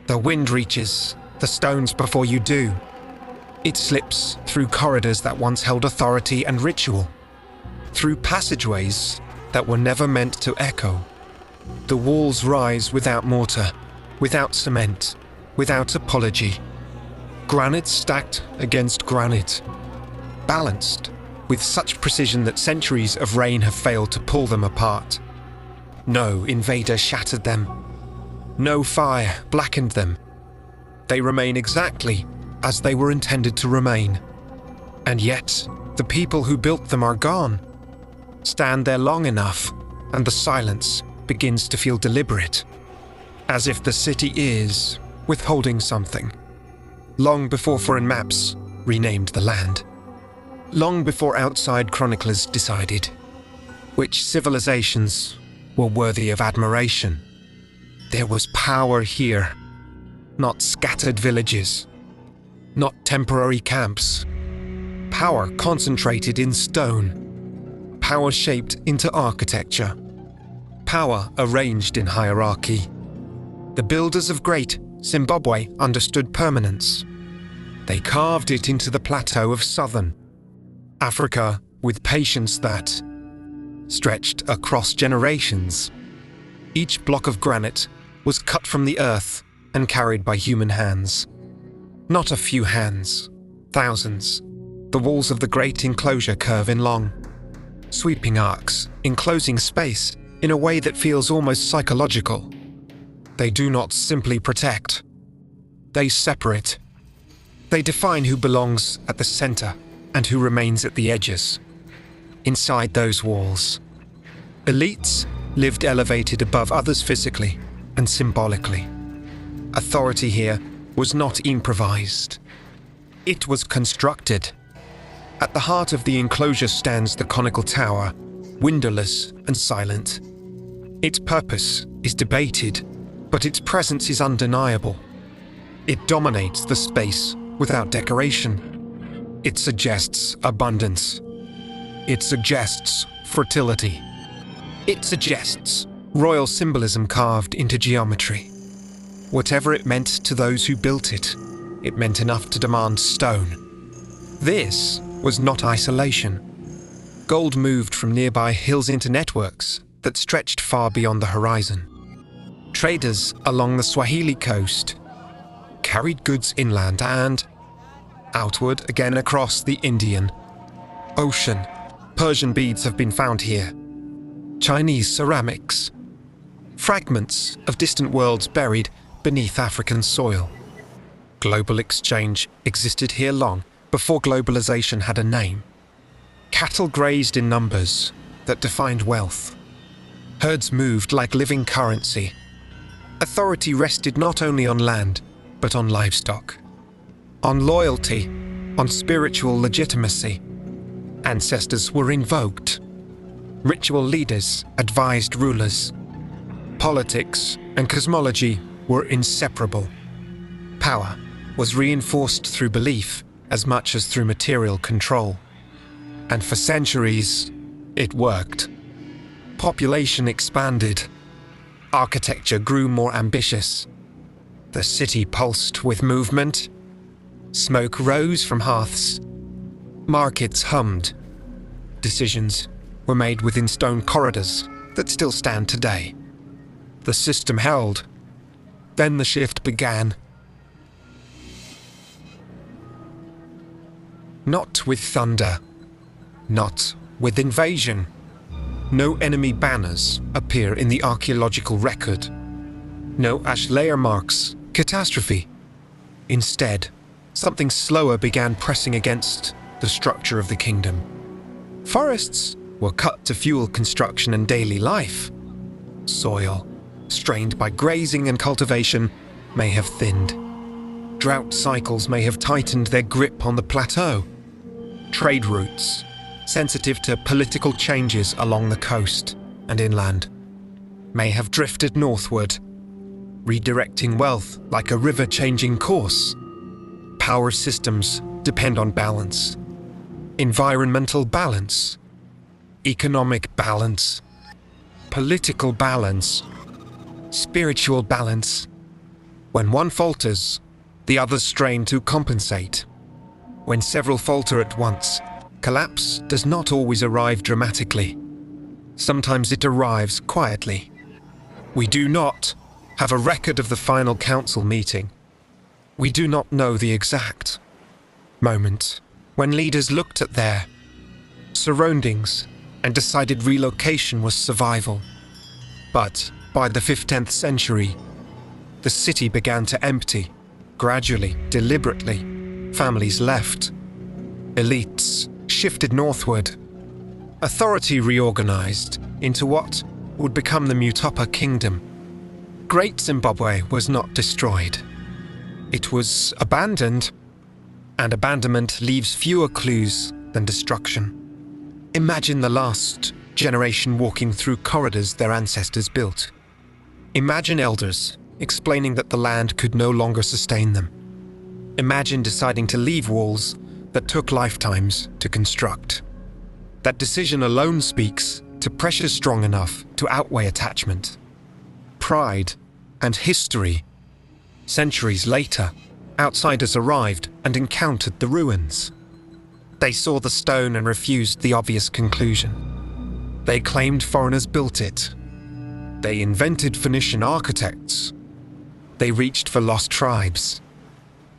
The wind reaches the stones before you do. It slips through corridors that once held authority and ritual, through passageways that were never meant to echo. The walls rise without mortar, without cement, without apology. Granite stacked against granite, balanced with such precision that centuries of rain have failed to pull them apart. No invader shattered them. No fire blackened them. They remain exactly as they were intended to remain. And yet, the people who built them are gone. Stand there long enough, and the silence begins to feel deliberate, as if the city is withholding something. Long before foreign maps renamed the land. Long before outside chroniclers decided which civilizations were worthy of admiration. There was power here, not scattered villages, not temporary camps. Power concentrated in stone, power shaped into architecture, power arranged in hierarchy. The builders of Great Zimbabwe understood permanence. They carved it into the plateau of southern Africa with patience that stretched across generations. Each block of granite was cut from the earth and carried by human hands. Not a few hands, thousands. The walls of the great enclosure curve in long, sweeping arcs, enclosing space in a way that feels almost psychological. They do not simply protect. They separate. They define who belongs at the center and who remains at the edges. Inside those walls, elites lived elevated above others physically and symbolically. Authority here was not improvised. It was constructed. At the heart of the enclosure stands the conical tower, windowless and silent. Its purpose is debated, but its presence is undeniable. It dominates the space without decoration. It suggests abundance. It suggests fertility. It suggests royal symbolism carved into geometry. Whatever it meant to those who built it, it meant enough to demand stone. This was not isolation. Gold moved from nearby hills into networks that stretched far beyond the horizon. Traders along the Swahili coast carried goods inland and outward again across the Indian Ocean. Persian beads have been found here. Chinese ceramics. Fragments of distant worlds buried beneath African soil. Global exchange existed here long before globalization had a name. Cattle grazed in numbers that defined wealth. Herds moved like living currency. Authority rested not only on land, but on livestock. On loyalty, on spiritual legitimacy. Ancestors were invoked. Ritual leaders advised rulers. Politics and cosmology were inseparable. Power was reinforced through belief as much as through material control. And for centuries, it worked. Population expanded. Architecture grew more ambitious. The city pulsed with movement. Smoke rose from hearths. Markets hummed. Decisions were made within stone corridors that still stand today. The system held. Then the shift began. Not with thunder. Not with invasion. No enemy banners appear in the archaeological record. No ash layer marks catastrophe. Instead, something slower began pressing against the structure of the kingdom. Forests were cut to fuel construction and daily life. Soil, strained by grazing and cultivation, may have thinned. Drought cycles may have tightened their grip on the plateau. Trade routes, sensitive to political changes along the coast and inland, may have drifted northward, redirecting wealth like a river changing course. Power systems depend on balance. Environmental balance, economic balance, political balance, spiritual balance. When one falters, the others strain to compensate. When several falter at once, collapse does not always arrive dramatically. Sometimes it arrives quietly. We do not have a record of the final council meeting. We do not know the exact moment when leaders looked at their surroundings and decided relocation was survival. But by the 15th century, the city began to empty, gradually, deliberately. Families left. Elites shifted northward. Authority reorganized into what would become the Mutapa Kingdom. Great Zimbabwe was not destroyed. It was abandoned, and abandonment leaves fewer clues than destruction. Imagine the last generation walking through corridors their ancestors built. Imagine elders explaining that the land could no longer sustain them. Imagine deciding to leave walls that took lifetimes to construct. That decision alone speaks to pressure strong enough to outweigh attachment. Pride and history. Centuries later, outsiders arrived and encountered the ruins. They saw the stone and refused the obvious conclusion. They claimed foreigners built it. They invented Phoenician architects. They reached for lost tribes.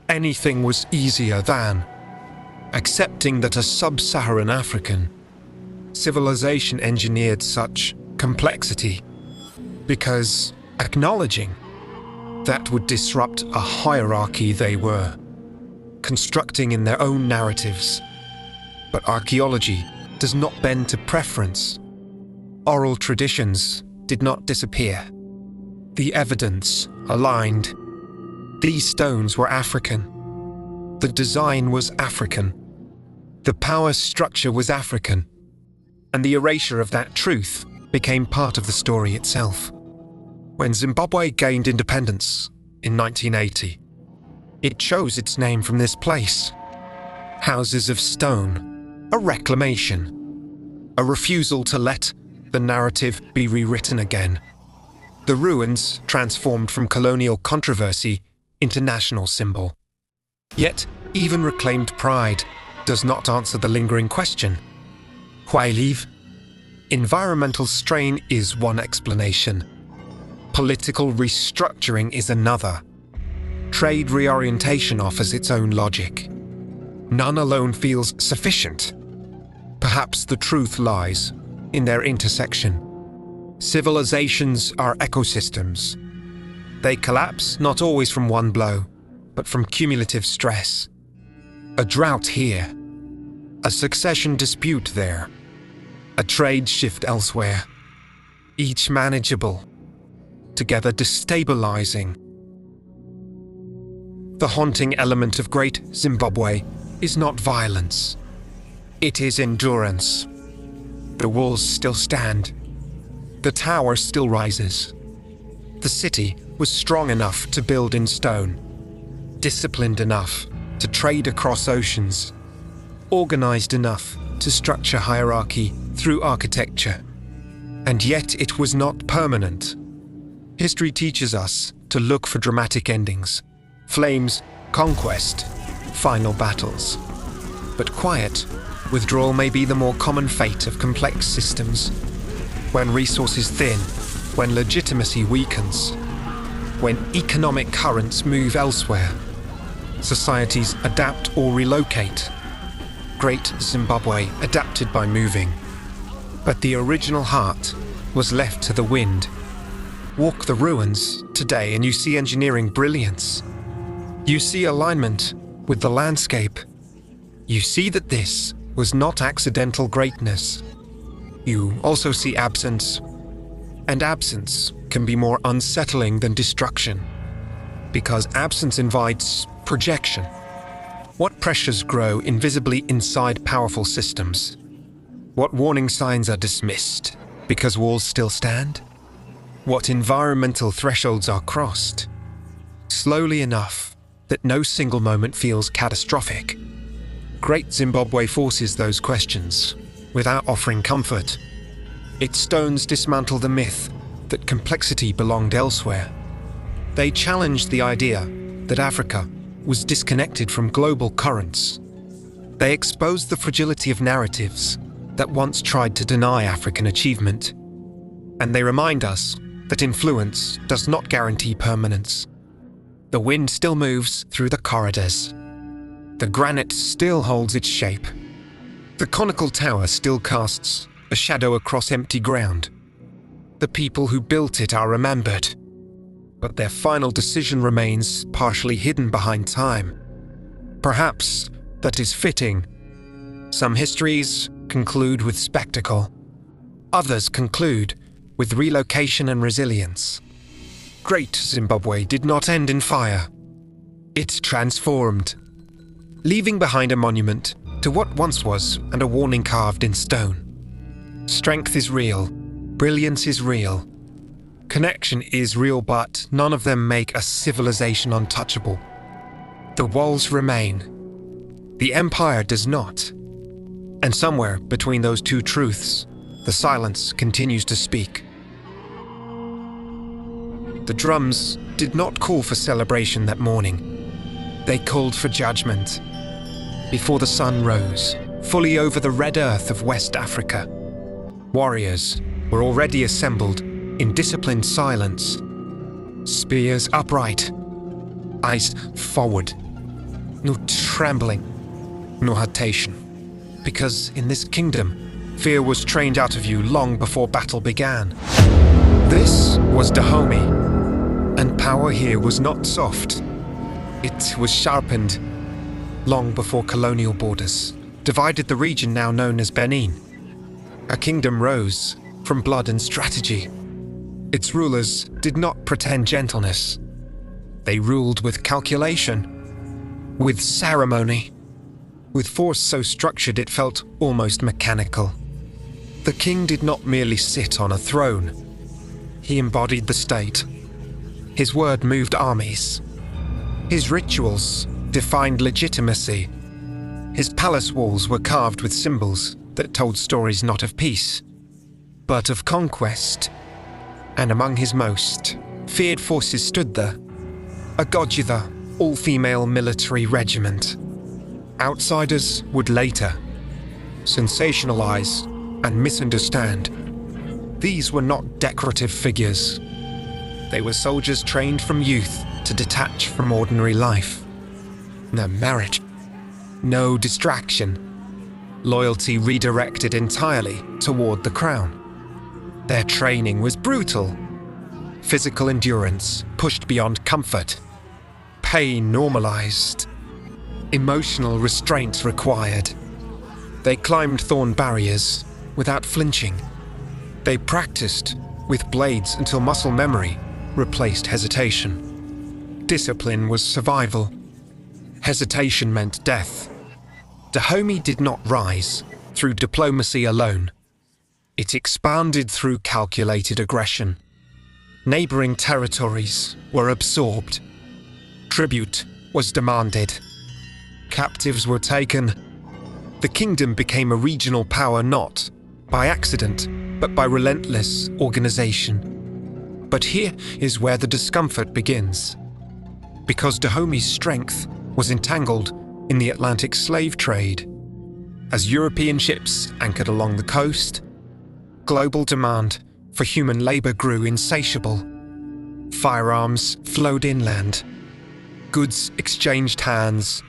Anything was easier than accepting that a sub-Saharan African civilization engineered such complexity, because acknowledging that would disrupt a hierarchy they were constructing in their own narratives. But archaeology does not bend to preference. Oral traditions did not disappear. The evidence aligned. These stones were African. The design was African. The power structure was African. And the erasure of that truth became part of the story itself. When Zimbabwe gained independence in 1980, it chose its name from this place. Houses of stone, a reclamation, a refusal to let the narrative be rewritten again. The ruins transformed from colonial controversy into national symbol. Yet, even reclaimed pride does not answer the lingering question. Why leave? Environmental strain is one explanation. Political restructuring is another. Trade reorientation offers its own logic. None alone feels sufficient. Perhaps the truth lies in their intersection. Civilizations are ecosystems. They collapse not always from one blow, but from cumulative stress. A drought here, a succession dispute there, a trade shift elsewhere, each manageable, together destabilizing. The haunting element of Great Zimbabwe is not violence. It is endurance. The walls still stand. The tower still rises. The city was strong enough to build in stone, disciplined enough to trade across oceans, organized enough to structure hierarchy through architecture. And yet it was not permanent. History teaches us to look for dramatic endings, flames, conquest, final battles. But quiet withdrawal may be the more common fate of complex systems. When resources thin, when legitimacy weakens, when economic currents move elsewhere, societies adapt or relocate. Great Zimbabwe adapted by moving. But the original heart was left to the wind. Walk the ruins today and you see engineering brilliance. You see alignment with the landscape. You see that this was not accidental greatness. You also see absence. And absence can be more unsettling than destruction, because absence invites projection. What pressures grow invisibly inside powerful systems? What warning signs are dismissed because walls still stand? What environmental thresholds are crossed? Slowly enough that no single moment feels catastrophic. Great Zimbabwe forces those questions without offering comfort. Its stones dismantle the myth that complexity belonged elsewhere. They challenged the idea that Africa was disconnected from global currents. They exposed the fragility of narratives that once tried to deny African achievement. And they remind us that influence does not guarantee permanence. The wind still moves through the corridors. The granite still holds its shape. The conical tower still casts a shadow across empty ground. The people who built it are remembered, but their final decision remains partially hidden behind time. Perhaps that is fitting. Some histories conclude with spectacle. Others conclude with relocation and resilience. Great Zimbabwe did not end in fire. It transformed, leaving behind a monument to what once was and a warning carved in stone. Strength is real, brilliance is real, connection is real, but none of them make a civilization untouchable. The walls remain. The empire does not. And somewhere between those two truths, the silence continues to speak. The drums did not call for celebration that morning. They called for judgment. Before the sun rose, fully over the red earth of West Africa, warriors were already assembled in disciplined silence, spears upright, eyes forward. No trembling, no hesitation. Because in this kingdom, fear was trained out of you long before battle began. This was Dahomey, and power here was not soft. It was sharpened long before colonial borders divided the region now known as Benin. A kingdom rose from blood and strategy. Its rulers did not pretend gentleness. They ruled with calculation, with ceremony, with force so structured it felt almost mechanical. The king did not merely sit on a throne. He embodied the state. His word moved armies. His rituals defined legitimacy. His palace walls were carved with symbols that told stories not of peace, but of conquest. And among his most feared forces stood the Agojie, the all-female military regiment. Outsiders would later sensationalize and misunderstand. These were not decorative figures. They were soldiers trained from youth to detach from ordinary life. No marriage, no distraction. Loyalty redirected entirely toward the crown. Their training was brutal. Physical endurance pushed beyond comfort. Pain normalized. Emotional restraint required. They climbed thorn barriers without flinching. They practiced with blades until muscle memory replaced hesitation. Discipline was survival. Hesitation meant death. Dahomey did not rise through diplomacy alone. It expanded through calculated aggression. Neighboring territories were absorbed. Tribute was demanded. Captives were taken. The kingdom became a regional power not by accident, but by relentless organization. But here is where the discomfort begins. Because Dahomey's strength was entangled in the Atlantic slave trade. As European ships anchored along the coast, global demand for human labor grew insatiable. Firearms flowed inland. Goods exchanged hands.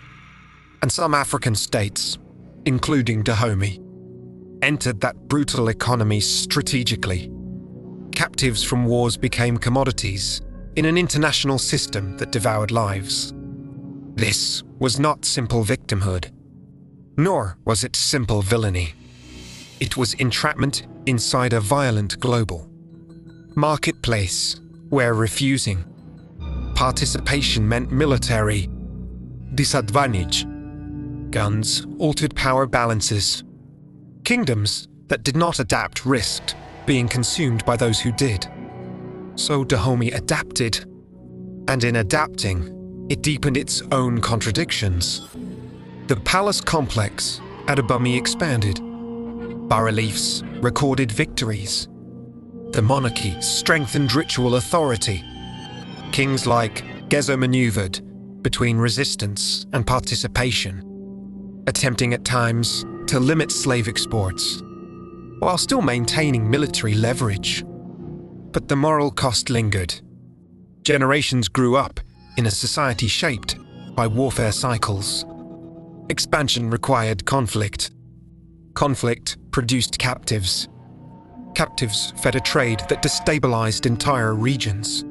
And some African states, including Dahomey, entered that brutal economy strategically. Captives from wars became commodities in an international system that devoured lives. This was not simple victimhood, nor was it simple villainy. It was entrapment inside a violent global marketplace where refusing participation meant military disadvantage. Guns altered power balances. Kingdoms that did not adapt risked being consumed by those who did. So Dahomey adapted, and in adapting, it deepened its own contradictions. The palace complex at Agojie expanded. Bas-reliefs recorded victories. The monarchy strengthened ritual authority. Kings like Gezo maneuvered between resistance and participation, attempting at times to limit slave exports, while still maintaining military leverage. But the moral cost lingered. Generations grew up in a society shaped by warfare cycles. Expansion required conflict. Conflict produced captives. Captives fed a trade that destabilized entire regions.